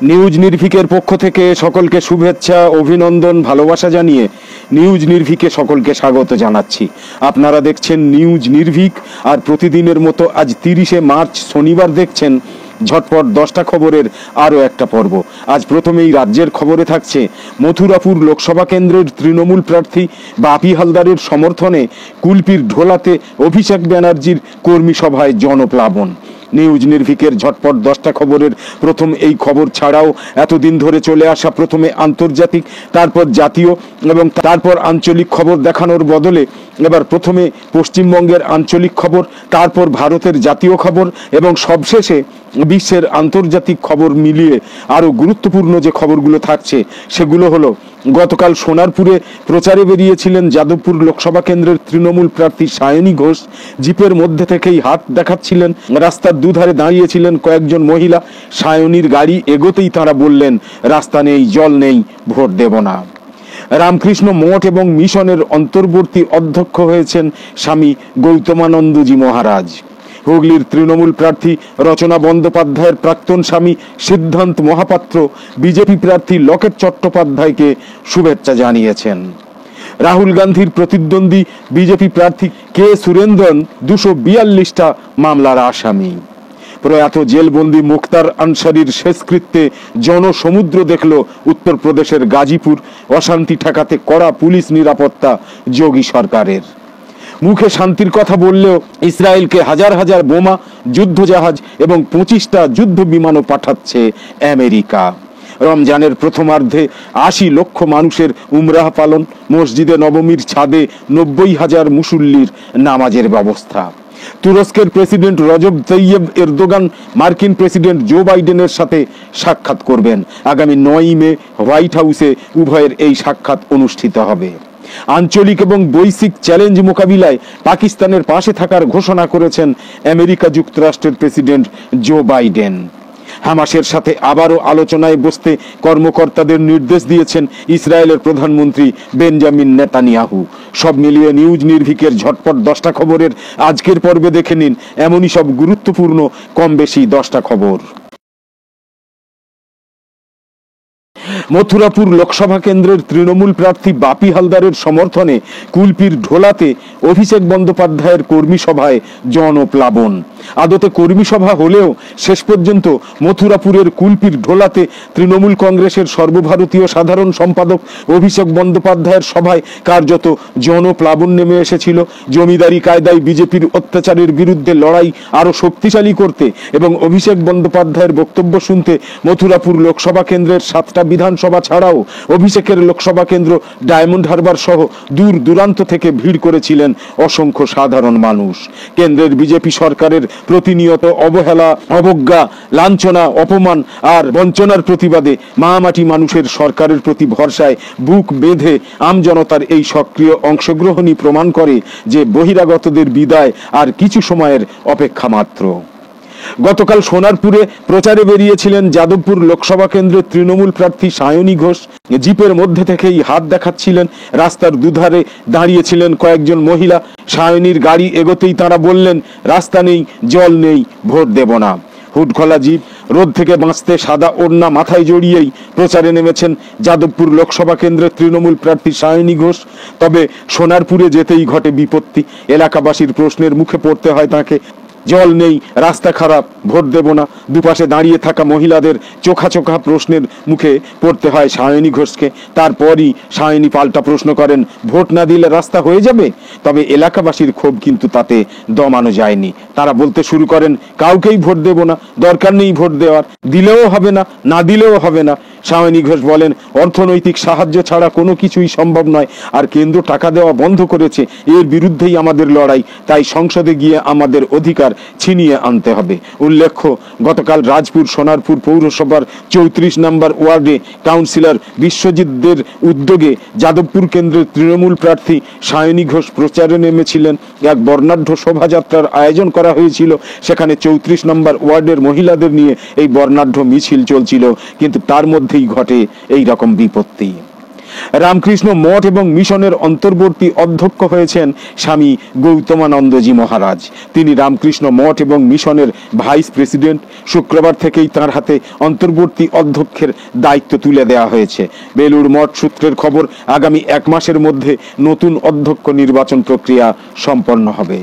News নির্ভীকের পক্ষ থেকে সকলকে শুভেচ্ছা, অভিনন্দন, ভালোবাসা জানিয়ে নিউজ নির্ভীকে সকলকে স্বাগত জানাচ্ছি। আপনারা দেখছেন নিউজ নির্ভীক, আর প্রতিদিনের মতো আজ 30শে মার্চ শনিবার দেখছেন ঝটপট 10টা খবরের আরও একটা পর্ব। আজ প্রথমেই রাজ্যের খবরে থাকছে মথুরাপুর লোকসভা কেন্দ্রের তৃণমূল প্রার্থী বাপি হালদারের সমর্থনে কুলপির ঢোলাতে অভিষেক ব্যানার্জির কর্মী সভায় জনপ্লাবন। নিউজ নির্ভীকের ঝটপট 10টা খবরের প্রথম এই খবর ছাড়াও এতদিন ধরে চলে আসা প্রথমে আন্তর্জাতিক, তারপর জাতীয় এবং তারপর আঞ্চলিক খবর দেখানোর বদলে এবার প্রথমে পশ্চিমবঙ্গের আঞ্চলিক খবর, তারপর ভারতের জাতীয় খবর এবং সবশেষে বিশ্বের আন্তর্জাতিক খবর মিলিয়ে আরও গুরুত্বপূর্ণ যে খবরগুলো থাকছে সেগুলো হলো, গতকাল সোনারপুরে প্রচারে বেরিয়েছিলেন যাদবপুর লোকসভা কেন্দ্রের তৃণমূল প্রার্থী সায়নী ঘোষ। জিপের মধ্যে থেকেই হাত দেখাচ্ছিলেন, রাস্তার দুধারে দাঁড়িয়েছিলেন কয়েকজন মহিলা। সায়নীর গাড়ি এগোতেই তাঁরা বললেন, রাস্তা নেই, জল নেই, ভোট দেব না। রামকৃষ্ণ মঠ এবং মিশনের অন্তর্বর্তী অধ্যক্ষ হয়েছেন স্বামী গৌতমানন্দজি মহারাজ। হুগলির তৃণমূল প্রার্থী রচনা বন্দ্যোপাধ্যায়ের প্রাক্তন স্বামী সিদ্ধান্ত মহাপাত্র বিজেপি প্রার্থী লকেট চট্টোপাধ্যায়কে শুভেচ্ছা জানিয়েছেন। রাহুল গান্ধীর প্রতিদ্বন্দ্বী বিজেপি প্রার্থী কে সুরেন্দ্রন 242টা মামলার আসামি। প্রয়াত জেলবন্দি মুখতার আনসারির শেষকৃত্যে জনসমুদ্র দেখল উত্তরপ্রদেশের গাজীপুর। অশান্তি ঠেকাতে কড়া পুলিশ নিরাপত্তা যোগী সরকারের। মুখে শান্তির কথা বললেও ইসরায়েলকে হাজার হাজার বোমা, যুদ্ধজাহাজ এবং 25টা যুদ্ধ বিমানও পাঠাচ্ছে আমেরিকা। রমজানের প্রথমার্ধে 80 লক্ষ মানুষের উমরাহ পালন। মসজিদে নবমীর ছাদে 90,000 মুসল্লির নামাজের ব্যবস্থা। তুরস্কের প্রেসিডেন্ট রজব তৈয়ব এরদোগান মার্কিন প্রেসিডেন্ট জো বাইডেনের সাথে সাক্ষাৎ করবেন। আগামী 9ই মে হোয়াইট হাউসে উভয়ের এই সাক্ষাৎ অনুষ্ঠিত হবে। আঞ্চলিক এবং বৈশ্বিক চ্যালেঞ্জ মোকাবিলায় পাকিস্তানের পাশে থাকার ঘোষণা করেছেন আমেরিকা যুক্তরাষ্ট্রের প্রেসিডেন্ট জো বাইডেন। হামাসের সাথে আবারও আলোচনায় বসতে কর্মকর্তাদের নির্দেশ দিয়েছেন ইসরায়েলের প্রধানমন্ত্রী বেঞ্জামিন নেতানিয়াহু। সব মিলিয়ে নিউজ নির্ভীকের ঝটপট 10টা খবরের আজকের পর্বে দেখে নিন এমনই সব গুরুত্বপূর্ণ কম বেশি 10টা খবর। মথুরাপুর লোকসভা কেন্দ্রের তৃণমূল প্রার্থী বাপি হালদারের সমর্থনে কুলপির ঢোলাতে অভিষেক বন্দ্যোপাধ্যায়ের কর্মী সভায় জনপ্লাবন। আদতে কর্মী সভা হলেও শেষ পর্যন্ত মথুরাপুরের কুলপির ঢোলাতে তৃণমূল কংগ্রেসের সর্বভারতীয় সাধারণ সম্পাদক অভিষেক বন্দ্যোপাধ্যায়ের সভায় কার্যত জনপ্লাবন নেমে এসেছিল। জমিদারি কায়দায় বিজেপির অত্যাচারের বিরুদ্ধে লড়াই আরও শক্তিশালী করতে এবং অভিষেক বন্দ্যোপাধ্যায়ের বক্তব্য শুনতে মথুরাপুর লোকসভা কেন্দ্রের 7টা বিধানসভা ছাড়াও অভিষেকের লোকসভা কেন্দ্র ডায়মন্ড হারবার সহ দূর দূরান্ত থেকে ভিড় করেছিলেন অসংখ্য সাধারণ মানুষ। কেন্দ্রের বিজেপি সরকারের প্রতিনিয়ত অবহেলা, অবজ্ঞা, লাঞ্ছনা, অপমান আর বঞ্চনার প্রতিবাদে মামাটি মানুষের সরকারের প্রতি ভরসায় বুক বেঁধে আমজনতার এই সক্রিয় অংশগ্রহণই প্রমাণ করে যে বহিরাগতদের বিদায় আর কিছু সময়ের অপেক্ষা মাত্র। গতকাল সোনারপুরে প্রচারে বেরিয়েছিলেন যাদবপুর লোকসভা কেন্দ্রের তৃণমূল প্রার্থী সায়নী ঘোষ। জিপের মধ্যে থেকেই হাত দেখাচ্ছিলেন, রাস্তার দুধারে দাঁড়িয়েছিলেন কয়েকজন মহিলা। সায়নীর গাড়ি এগোতেই তাঁরা বললেন, রাস্তা নেই, জল নেই, ভোট দেব না। হুডখোলা জিপ, রোদ থেকে বাঁচতে সাদা ওড়না মাথায় জড়িয়েই প্রচারে নেমেছেন যাদবপুর লোকসভা কেন্দ্রের তৃণমূল প্রার্থী সায়নী ঘোষ। তবে সোনারপুরে যেতেই ঘটে বিপত্তি। এলাকাবাসীর প্রশ্নের মুখে পড়তে হয় তাকে, জল নেই, রাস্তা খারাপ, ভোট দেব না। দুপাশে দাঁড়িয়ে থাকা মহিলাদের চোখা চোখা প্রশ্নের মুখে পড়তে হয় সায়নী ঘোষকে। তারপরই সায়নী পাল্টা প্রশ্ন করেন, ভোট না দিলে রাস্তা হয়ে যাবে? তবে এলাকাবাসীর ক্ষোভ কিন্তু তাতে দমানো যায়নি। তারা বলতে শুরু করেন, কাউকেই ভোট দেব না, দরকার নেই ভোট দেওয়ার, দিলেও হবে না, না দিলেও হবে না। সায়নী ঘোষ বলেন, অর্থনৈতিক সাহায্য ছাড়া কোনো কিছুই সম্ভব নয়, আর কেন্দ্র টাকা দেওয়া বন্ধ করেছে, এর বিরুদ্ধেই আমাদের লড়াই। তাই সংসদে গিয়ে আমাদের অধিকার ছিনিয়ে আনতে হবে। উল্লেখ্য, গতকাল রাজপুর সোনারপুর পৌরসভার 34 নম্বর ওয়ার্ডে কাউন্সিলর বিশ্বজিৎ দের উদ্যোগে যাদবপুর কেন্দ্রের তৃণমূল প্রার্থী সায়নী ঘোষ প্রচারে নেমেছিলেন। এক বর্ণাঢ্য শোভাযাত্রার আয়োজন করা হয়েছিল। সেখানে 34 নম্বর ওয়ার্ডের মহিলাদের নিয়ে এই বর্ণাঢ্য মিছিল চলছিল, কিন্তু তার মধ্যেই ঘটে এই রকম বিপত্তি। রামকৃষ্ণ মঠ এবং মিশনের অন্তর্বর্তী অধ্যক্ষ হয়েছেন স্বামী গৌতমানন্দজি মহারাজ। তিনি রামকৃষ্ণ মঠ এবং মিশনের ভাইস প্রেসিডেন্ট। শুক্রবার থেকেই তার হাতে অন্তর্বর্তী অধ্যক্ষের দায়িত্ব তুলে দেওয়া হয়েছে। বেলুড় মঠ সূত্রের খবর, আগামী 1 মাসের মধ্যে নতুন অধ্যক্ষ নির্বাচন প্রক্রিয়া সম্পন্ন হবে।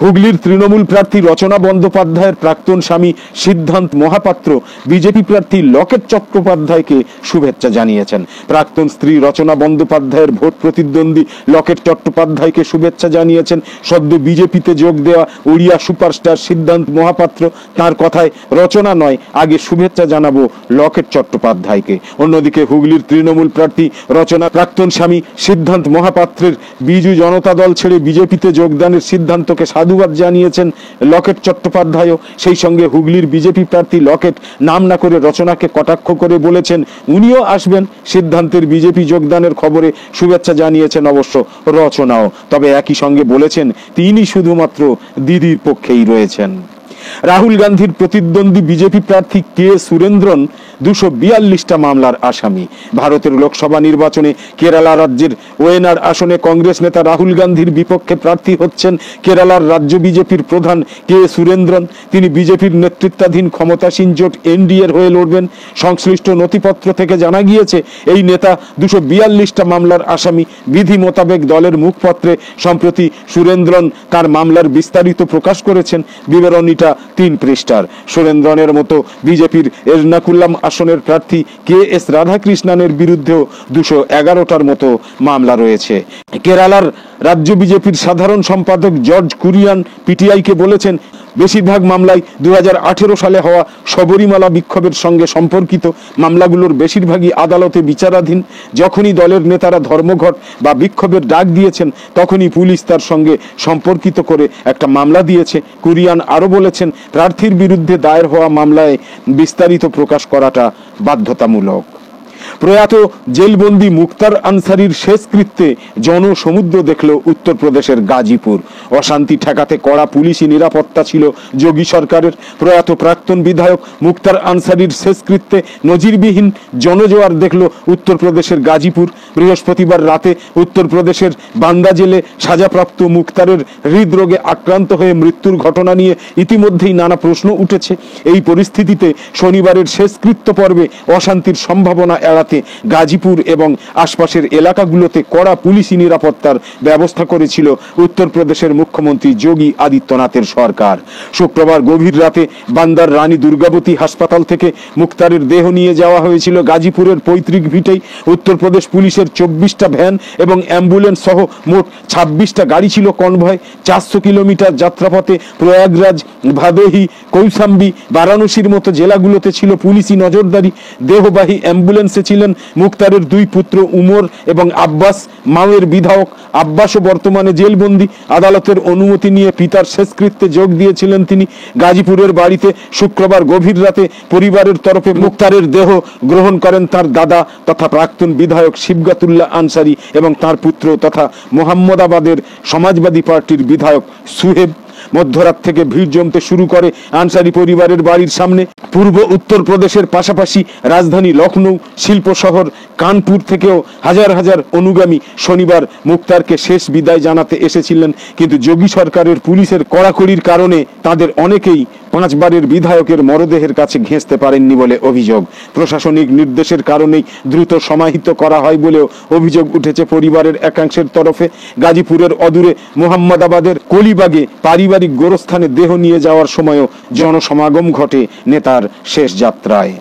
হুগলির তৃণমূল প্রার্থী রচনা বন্দ্যোপাধ্যায়ের প্রাক্তন স্বামী সিদ্ধান্ত মহাপাত্র বিজেপি প্রার্থী লকেট চট্টোপাধ্যায়কে শুভেচ্ছা জানিয়েছেন। প্রাক্তন স্ত্রী রচনা বন্দ্যোপাধ্যায়ের ভোট প্রতিদ্বন্দ্বী লকেট চট্টোপাধ্যায়কে শুভেচ্ছা জানিয়েছেন সদ্য বিজেপিতে যোগ দেওয়া ওড়িয়া সুপারস্টার সিদ্ধান্ত মহাপাত্র। তার কথায়, রচনা নয়, আগে শুভেচ্ছা জানাবো লকেট চট্টোপাধ্যায়কে। অন্যদিকে হুগলির তৃণমূল প্রার্থী রচনা প্রাক্তন স্বামী সিদ্ধান্ত মহাপাত্রের বিজু জনতা দল ছেড়ে বিজেপিতে যোগদানের সিদ্ধান্তকে সাধুবাদ জানিয়েছেন লকেট চট্টোপাধ্যায়ও। সেই সঙ্গে হুগলির বিজেপি প্রার্থী লকেট নাম না করে রচনাকে কটাক্ষ করে বলেছেন উনিও আসবেন। সিদ্ধান্তের বিজেপি যোগদানের খবরে শুভেচ্ছা জানিয়েছেন অবশ্য রচনাও, তবে একই সঙ্গে বলেছেন তিনি শুধুমাত্র দিদির পক্ষেই রয়েছেন। রাহুল গান্ধীর প্রতিদ্বন্দ্বী বিজেপি প্রার্থী কে সুরেন্দ্রন 242টা মামলার আসামি। ভারতের লোকসভা নির্বাচনে কেরালা রাজ্যের ওয়েনার আসনে কংগ্রেস নেতা রাহুল গান্ধীর বিপক্ষে প্রার্থী হচ্ছেন কেরালার রাজ্য বিজেপির প্রধান কে সুরেন্দ্রন। তিনি বিজেপির নেতৃত্বাধীন ক্ষমতাসীন জোট এনডিএর হয়ে লড়বেন। সংশ্লিষ্ট নথিপত্র থেকে জানা গিয়েছে এই নেতা 242টা মামলার আসামি। বিধি মোতাবেক দলের মুখপত্রে সম্প্রতি সুরেন্দ্রন তার মামলার বিস্তারিত প্রকাশ করেছেন। বিবরণীটা 3 পৃষ্ঠার। সুরেন্দ্রনের মতো বিজেপির এর্নাকুলাম আসনের প্রার্থী কে এস রাধাকৃষ্ণনের বিরুদ্ধেও 211টার মতো মামলা রয়েছে। কেরালার রাজ্য বিজেপির সাধারণ সম্পাদক জর্জ কুরিয়ান পিটিআইকে বলেছেন, বেশিরভাগ মামলাই 2018 সালে হওয়া শবরীমালা বিক্ষোভের সঙ্গে সম্পর্কিত। মামলাগুলোর বেশিরভাগই আদালতে বিচারাধীন। যখনই দলের নেতারা ধর্মঘট বা বিক্ষোভের ডাক দিয়েছেন তখনই পুলিশ তার সঙ্গে সম্পর্কিত করে একটা মামলা দিয়েছে। কুরিয়ান আরও বলেছেন, প্রার্থীর বিরুদ্ধে দায়ের হওয়া মামলায় বিস্তারিত প্রকাশ করাটা বাধ্যতামূলক। প্রয়াত জেলবন্দি মুক্তার আনসারির শেষকৃত্যে জনসমুদ্র দেখল উত্তরপ্রদেশের গাজীপুর। অশান্তি ঠেকাতে কড়া পুলিশি নিরাপত্তা ছিল যোগী সরকারের। প্রয়াত প্রাক্তন বিধায়ক মুক্তার আনসারির শেষকৃত্যে নজিরবিহীন জনজোয়ার দেখল উত্তরপ্রদেশের গাজীপুর। বৃহস্পতিবার রাতে উত্তরপ্রদেশের বান্দা জেলে সাজাপ্রাপ্ত মুক্তারের হৃদরোগে আক্রান্ত হয়ে মৃত্যুর ঘটনা নিয়ে ইতিমধ্যেই নানা প্রশ্ন উঠেছে। এই পরিস্থিতিতে শনিবারের শেষকৃত্য পর্বে অশান্তির সম্ভাবনা এড়াতে গাজীপুর এবং আশপাশের এলাকাগুলোতে কড়া পুলিশি নিরাপত্তার ব্যবস্থা করেছিল উত্তরপ্রদেশের মুখ্যমন্ত্রী যোগী আদিত্যনাথের সরকার। শুক্রবার গভীর রাতে বান্দার রানী দুর্গাবতী হাসপাতাল থেকে মুক্তারের দেহ নিয়ে যাওয়া হয়েছিল গাজীপুরের পৈতৃক ভিটেই। উত্তরপ্রদেশ পুলিশের 24টা ভ্যান এবং অ্যাম্বুলেন্স সহ মোট 26টা গাড়ি ছিল কনভয়। 400 কিলোমিটার যাত্রাপথে প্রয়াগরাজ, ভাদোহী, কৌশাম্বী, বারাণসীর মতো জেলাগুলোতে ছিল পুলিশি নজরদারি। দেহবাহী অ্যাম্বুলেন্সে ছিলেন মুক্তারের 2 পুত্র উমর এবং আব্বাস। মাওয়ের বিধায়ক আব্বাসও বর্তমানে জেলবন্দি। আদালতের অনুমতি নিয়ে পিতার শেষকৃত্যে যোগ দিয়েছিলেন তিনি। গাজীপুরের বাড়িতে শুক্রবার গভীর রাতে পরিবারের তরফে মুক্তারের দেহ গ্রহণ করেন তার দাদা তথা প্রাক্তন বিধায়ক শিবগাতুল্লাহ আনসারি এবং তার পুত্র তথা মোহাম্মদাবাদের সমাজবাদী পার্টির বিধায়ক সুহেব। মধ্যরাত থেকে ভিড় জমতে শুরু করে আনসারি পরিবারের বাড়ির সামনে। পূর্ব উত্তরপ্রদেশের পাশাপাশি রাজধানী লখনৌ, শিল্প শহর কানপুর থেকেও হাজার হাজার অনুগামী শনিবার মুক্তারকে শেষ বিদায় জানাতে এসেছিলেন। কিন্তু যোগী সরকারের পুলিশের কড়াকড়ির কারণে তাদের অনেকেই 5 বারের বিধায়কের মরদেহের কাছে ঘেঁষতে পারেননি বলে অভিযোগ। প্রশাসনিক নির্দেশের কারণেই দ্রুত সমাহিত করা হয় বলেও অভিযোগ উঠেছে পরিবারের একাংশের তরফে। গাজীপুরের অদূরে মোহাম্মদাবাদের কলিবাগে পারিবারিক গোরস্থানে দেহ নিয়ে যাওয়ার সময়ও জনসমাগম ঘটে নেতার শেষ যাত্রায়।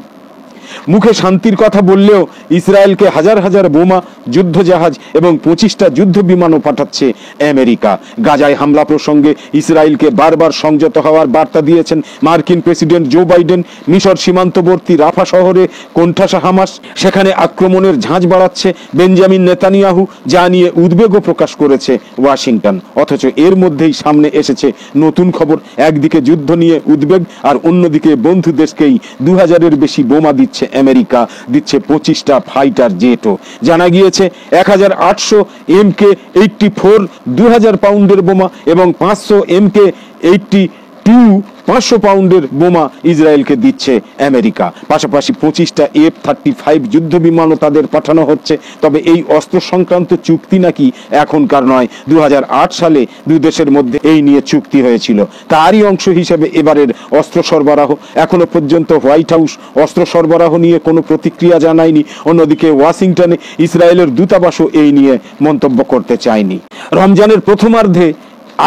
মুখে শান্তির কথা বললেও ইসরায়েলকে হাজার হাজার বোমা, যুদ্ধজাহাজ এবং 25টা যুদ্ধ বিমানও পাঠাচ্ছে আমেরিকা। গাজায় হামলা প্রসঙ্গে ইসরায়েলকে বারবার সংযত হওয়ার বার্তা দিয়েছেন মার্কিন প্রেসিডেন্ট জো বাইডেন। মিশর সীমান্তবর্তী রাফা শহরে কোণঠাসা হামাস, সেখানে আক্রমণের ঝাঁজ বাড়াচ্ছে বেঞ্জামিন নেতানিয়াহু, যা নিয়ে উদ্বেগও প্রকাশ করেছে ওয়াশিংটন। অথচ এর মধ্যেই সামনে এসেছে নতুন খবর। একদিকে যুদ্ধ নিয়ে উদ্বেগ আর অন্যদিকে বন্ধু দেশকেই 2000-এর বেশি বোমা দিচ্ছে আমেরিকা, দিচ্ছে 25টা ফাইটার জেটও। জানা গিয়েছে 1800 MK-84 2000 পাউন্ডের বোমা এবং 500 MK-82 500 পাউন্ডের বোমা ইসরায়েলকে দিচ্ছে আমেরিকা। পাশাপাশি 25টা F-35 যুদ্ধ বিমানও তাদের পাঠানো হচ্ছে। তবে এই অস্ত্র সংক্রান্ত চুক্তি নাকি এখনকার নয়, 2008 সালে দুই দেশের মধ্যে এই নিয়ে চুক্তি হয়েছিল। তারই অংশ হিসেবে এবারের অস্ত্র সরবরাহ। এখনো পর্যন্ত হোয়াইট হাউস অস্ত্র সরবরাহ নিয়ে কোনো প্রতিক্রিয়া জানায়নি। অন্যদিকে ওয়াশিংটনে ইসরায়েলের দূতাবাসও এই নিয়ে মন্তব্য করতে চায়নি। রমজানের প্রথমার্ধে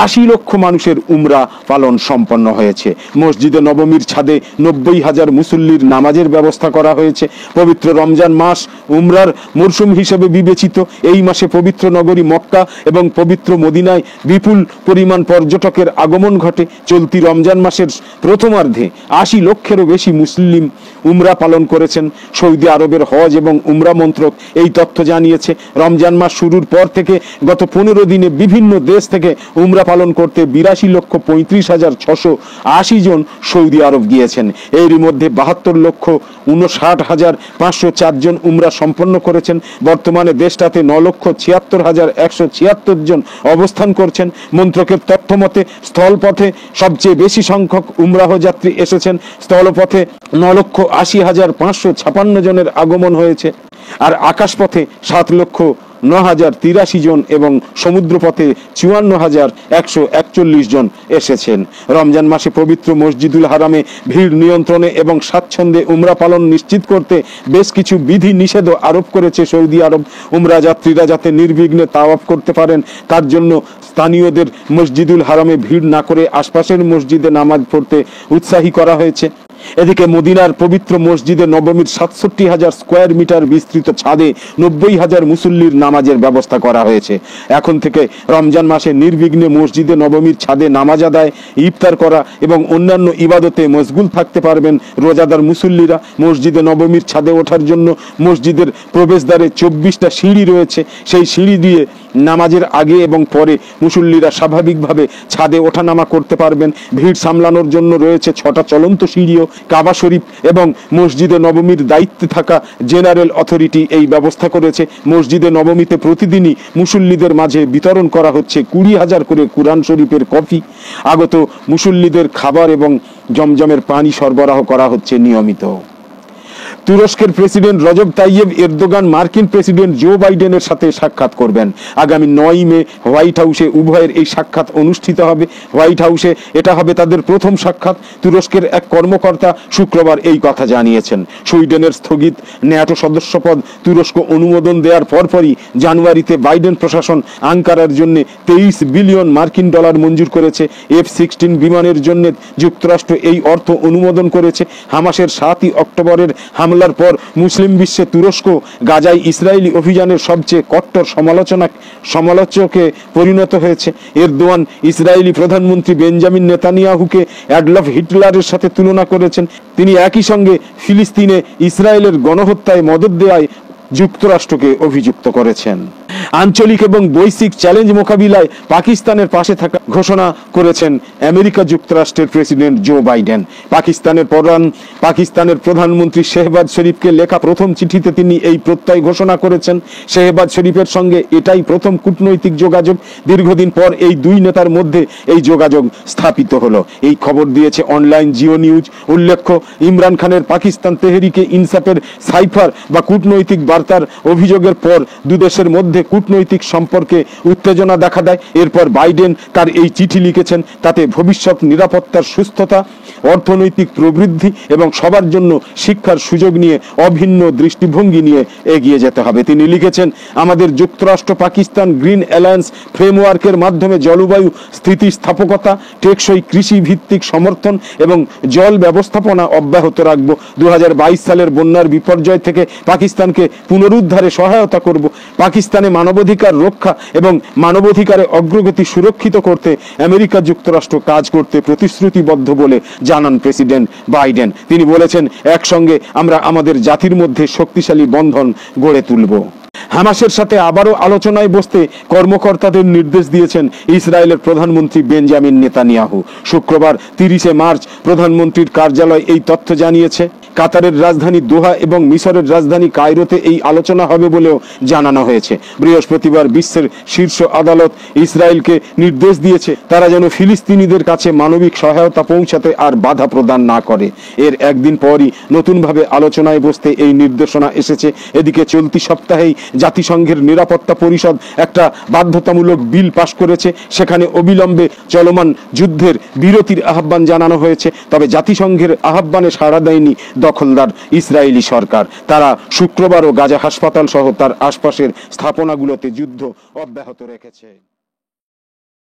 80 লক্ষ মানুষের উমরা পালন সম্পন্ন হয়েছে। মসজিদে নবমীর ছাদে 90,000 মুসল্লির নামাজের ব্যবস্থা করা হয়েছে। পবিত্র রমজান মাস উমরার মরশুম হিসেবে বিবেচিত। এই মাসে পবিত্র নগরী মক্কা এবং পবিত্র মদিনায় বিপুল পরিমাণ পর্যটকের আগমন ঘটে। চলতি রমজান মাসের প্রথমার্ধে 80 লক্ষেরও বেশি মুসলিম উমরা পালন করেছেন। সৌদি আরবের হজ এবং উমরা মন্ত্রক এই তথ্য জানিয়েছে। রমজান মাস শুরুর পর থেকে গত 15 দিনে বিভিন্ন দেশ থেকে উমরা পালন করতে 82,35,680 জন সৌদি আরব গিয়েছেন। এরই মধ্যে 72,59,504 জন উমরা সম্পন্ন করেছেন। বর্তমানে দেশটাতে 9,76,176 জন অবস্থান করছেন। মন্ত্রকের তথ্য মতে স্থলপথে সবচেয়ে বেশি সংখ্যক উমরাহ যাত্রী এসেছেন। স্থলপথে 9,80,556 জনের আগমন হয়েছে, আর আকাশপথে 7,09,083 জন এবং সমুদ্রপথে 54,141 জন এসেছেন। রমজান মাসে পবিত্র মসজিদুল হারামে ভিড় নিয়ন্ত্রণে এবং স্বাচ্ছন্দ্যে উমরা পালন নিশ্চিত করতে বেশ কিছু বিধি নিষেধও আরোপ করেছে সৌদি আরব। উমরা যাত্রীরা যাতে নির্বিঘ্নে তাওয়াফ করতে পারেন তার জন্য স্থানীয়দের মসজিদুল হারামে ভিড় না করে আশপাশের মসজিদে নামাজ পড়তে উৎসাহী করা হয়েছে। এদিকে মদিনার পবিত্র মসজিদে নবমীর 67,000 স্কোয়ার মিটার বিস্তৃত ছাদে 90,000 মুসল্লির নামাজের ব্যবস্থা করা হয়েছে। এখন থেকে রমজান মাসে নির্বিঘ্নে মসজিদে নবমীর ছাদে নামাজ আদায়, ইফতার করা এবং অন্যান্য ইবাদতে মশগুল থাকতে পারবেন রোজাদার মুসল্লিরা। মসজিদে নবমীর ছাদে ওঠার জন্য মসজিদের প্রবেশদ্বারে 24টা সিঁড়ি রয়েছে। সেই সিঁড়ি দিয়ে নামাজের আগে এবং পরে মুসল্লিরা স্বাভাবিকভাবে ছাদে ওঠানামা করতে পারবেন। ভিড় সামলানোর জন্য রয়েছে 6টা চলন্ত সিঁড়িও। কাবা শরীফ এবং মসজিদে নবমীর দায়িত্বে থাকা জেনারেল অথরিটি এই ব্যবস্থা করেছে। মসজিদে নবমীতে প্রতিদিনই মুসল্লিদের মাঝে বিতরণ করা হচ্ছে 20,000 করে কুরআন শরীফের কপি। আগত মুসল্লিদের খাবার এবং জমজমের পানি সরবরাহ করা হচ্ছে নিয়মিত। তুরস্কের প্রেসিডেন্ট রজব তাইয়েব এরদোগান মার্কিন প্রেসিডেন্ট জো বাইডেনের সাথে সাক্ষাৎ করবেন। আগামী 9 মে হোয়াইট হাউসে উভয়ের এই সাক্ষাৎ অনুষ্ঠিত হবে। হোয়াইট হাউসে এটা হবে তাদের প্রথম সাক্ষাৎ। তুরস্কের এক কর্মকর্তা শুক্রবার এই কথা জানিয়েছেন। সুইডেনের স্থগিত ন্যাটো সদস্যপদ তুরস্ক অনুমোদন দেওয়ার পরপরই জানুয়ারিতে বাইডেন প্রশাসন আঙ্কারার জন্য 23 বিলিয়ন মার্কিন ডলার মঞ্জুর করেছে। F-16 বিমানের জন্য যুক্তরাষ্ট্র এই অর্থ অনুমোদন করেছে। হামাসের 7ই অক্টোবরের হামলার পর মুসলিম বিশ্বে তুরস্ক গাজায় ইসরায়েলি অভিযানের সবচেয়ে কট্টর সমালোচকে পরিণত হয়েছে। এরদোয়ান ইসরায়েলি প্রধানমন্ত্রী বেঞ্জামিন নেতানিয়াহুকে অ্যাডলফ হিটলারের সাথে তুলনা করেছেন। তিনি একই সঙ্গে ফিলিস্তিনে ইসরায়েলের গণহত্যায় মদদ দেওয়ায় যুক্তরাষ্ট্রকে অভিযুক্ত করেছেন। আঞ্চলিক এবং বৈশ্বিক চ্যালেঞ্জ মোকাবিলায় পাকিস্তানের পাশে থাকা ঘোষণা করেছেন আমেরিকা যুক্তরাষ্ট্রের প্রেসিডেন্ট জো বাইডেন। পাকিস্তানের প্রধানমন্ত্রী শেহবাজ শরীফকে লেখা প্রথম চিঠিতে তিনি এই প্রত্যয় ঘোষণা করেছেন। শেহবাজ শরীফের সঙ্গে এটাই প্রথম কূটনৈতিক যোগাযোগ। দীর্ঘদিন পর এই দুই নেতার মধ্যে এই যোগাযোগ স্থাপিত হলো। এই খবর দিয়েছে অনলাইন জিও নিউজ। উল্লেখ্য, ইমরান খানের পাকিস্তান তেহরিকে ইনসাফের সাইফার বা কূটনৈতিক বার্তার অভিযোগের পর দুদেশের মধ্যে কূটনৈতিক সম্পর্কে উত্তেজনা দেখা দেয়। এরপর বাইডেন তার এই চিঠি লিখেছেন। তাতে ভবিষ্যৎ নিরাপত্তার সুস্থতা, অর্থনৈতিক প্রবৃদ্ধি এবং সবার জন্য শিক্ষার সুযোগ নিয়ে অভিন্ন দৃষ্টিভঙ্গি নিয়ে এগিয়ে যেতে হবে। তিনি লিখেছেন, আমাদের যুক্তরাষ্ট্র পাকিস্তান গ্রিন অ্যালায়েন্স ফ্রেমওয়ার্কের মাধ্যমে জলবায়ু স্থিতিস্থাপকতা, টেকসই কৃষি ভিত্তিক সমর্থন এবং জল ব্যবস্থাপনা অব্যাহত রাখব। 2022 সালের বন্যার বিপর্যয় থেকে পাকিস্তানকে পুনরুদ্ধারে সহায়তা করব। পাকিস্তানে মানবাধিকার রক্ষা এবং মানবাধিকারে অগ্রগতি সুরক্ষিত করতে আমেরিকা যুক্তরাষ্ট্র কাজ করতে প্রতিশ্রুতিবদ্ধ বলে জানান প্রেসিডেন্ট বাইডেন। তিনি বলেছেন, একসঙ্গে আমরা আমাদের জাতির মধ্যে শক্তিশালী বন্ধন গড়ে তুলব। হামাসের সাথে আবারও আলোচনায় বসতে কর্মকর্তাদের নির্দেশ দিয়েছেন ইসরায়েলের প্রধানমন্ত্রী বেঞ্জামিন নেতানিয়াহু। শুক্রবার 30 মার্চ প্রধানমন্ত্রীর কার্যালয় এই তথ্য জানিয়েছে। কাতারের রাজধানী দোহা এবং মিশরের রাজধানী কায়রোতে এই আলোচনা হবে বলেও জানানো হয়েছে। বৃহস্পতিবার বিশ্বের শীর্ষ আদালত ইসরায়েলকে নির্দেশ দিয়েছে তারা যেন ফিলিস্তিনিদের কাছে মানবিক সহায়তা পৌঁছাতে আর বাধা প্রদান না করে। এর একদিন পরই নতুনভাবে আলোচনায় বসতে এই নির্দেশনা এসেছে। এদিকে চলতি সপ্তাহেই জাতিসংঘের নিরাপত্তা পরিষদ একটা বাধ্যতামূলক বিল পাশ করেছে। সেখানে অবিলম্বে চলমান যুদ্ধের বিরতির আহ্বান জানানো হয়েছে। তবে জাতিসংঘের আহ্বানে সাড়া দেয়নি দখলদার ইসরায়েলি সরকার। তারা শুক্রবারও গাজা হাসপাতাল সহ তার আশপাশের স্থাপনাগুলোতে যুদ্ধ অব্যাহত রেখেছে।